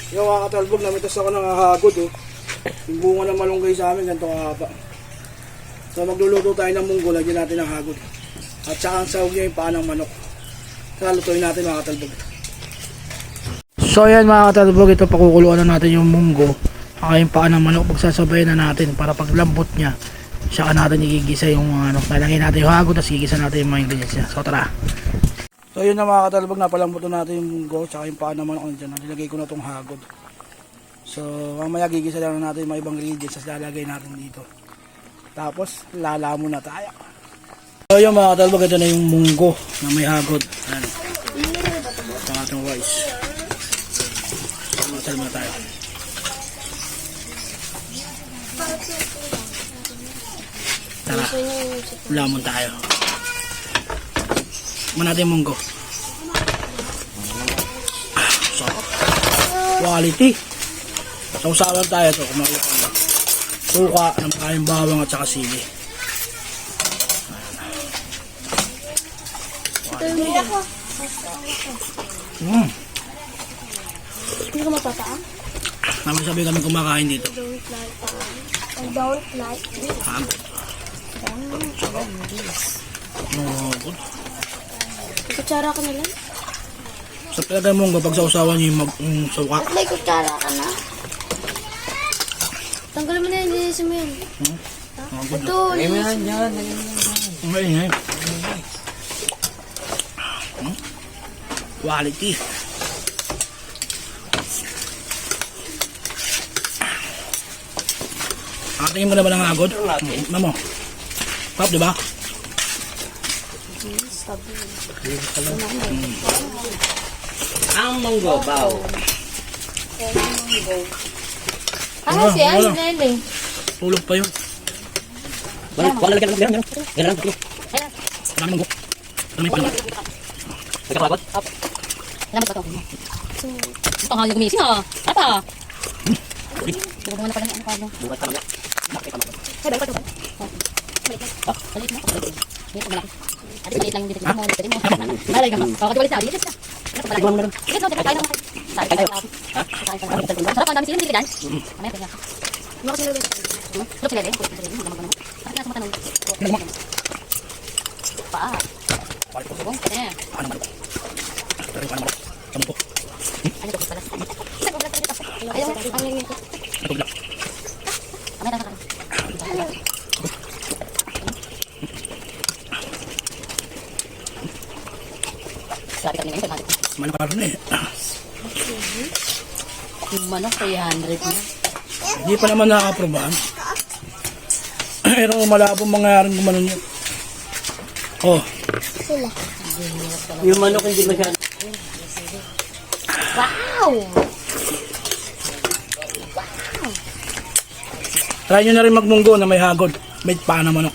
Yung mga katalbog, namitas ako ng hagod oh. Yung bunga ng malunggay sa amin, ganito kahaba. So magluluto tayo ng munggo, lagyan natin ng hagod. At saka ang sahog niya yung paa ng manok. Saka lutuin natin mga katalbog. So ayan mga katalbog, ito pakukuluan na natin yung munggo. Saka yung paa ng manok, pagsasabayan na natin para pag lambot niya. Saka natin igigisa yung ano, lalagyan natin yung hagod, tapos igigisa natin yung mga ingredients niya. So tara. So yun na mga katalbog, napalambot na natin yung munggo, saka yung paa ng manok dyan. Nilagay ko na itong hagod. So mamaya gigisa lang natin yung mga ibang ingredients, tapos lalagay natin dito. Tapos lalamo na tayo. So yun mga katalbog, ito na yung munggo na may hagod. Ayan. Ito ang ating rice. So matalmo na tayo. Tara, lamon tayo. Mana natin yung munggo. Sarap. Quality. Sausawan tayo ito. Suka, ng kayang bawang at saka sili. Hindi ko mapataan? Naman sabi kami kumakain dito. I don't like it. Hagod. Hagod. Kutsara ka na lang? Sa talaga munggo, pag sausawan niyo yung suka. At may kutsara ka na? Tanggalin mo na yan, linisin mo yan. Hagod. Ito, linisin mo. Ang maingay. Quality. Tingin mo naman ang hagod? Mamo. Pop, diba? Ang munggo, bao. Ano siya? Nene. Tulog pa yun. Wala lagyan ng meron. Meron lang. Maraming munggo. Ito may pala. Nagkakabot? Alam mo ba ito? Ito nga yung gumising ha. Tata. Ito mo na pala ang kano. Bukas ka mamaya. Bakit ka mamaya? Ay, bakit ito? Palit mo. Dito malaki. At maliit lang yung dito. Mo dito mo. Malay ka. Kasi walit na. Dito ka. Balik mo meron. Dito tayo tayo. Tayo tayo. Ha? Sarap ang dami sila dito dan. Mamaya kaya. Mo kasi lele. Look lele. Bakit ka sumatanong? Pa. Bong. Eh. Ano mo? Pero paano mo? Kamu po? Ano to pala? Ayaw, ang lingin ko. Natulog. Mamaya tayo. Sabi kami ngayon, pagmalik. Malaparo na eh. Yung manok, 300 na. Hindi pa naman nakaka-aprobahan. Pero malabong mangyayaring gumanon yun. Oh. Sila. Yung manok hindi masyado. Wow! Try nyo na rin magmunggo na may hagod. May paa na manok.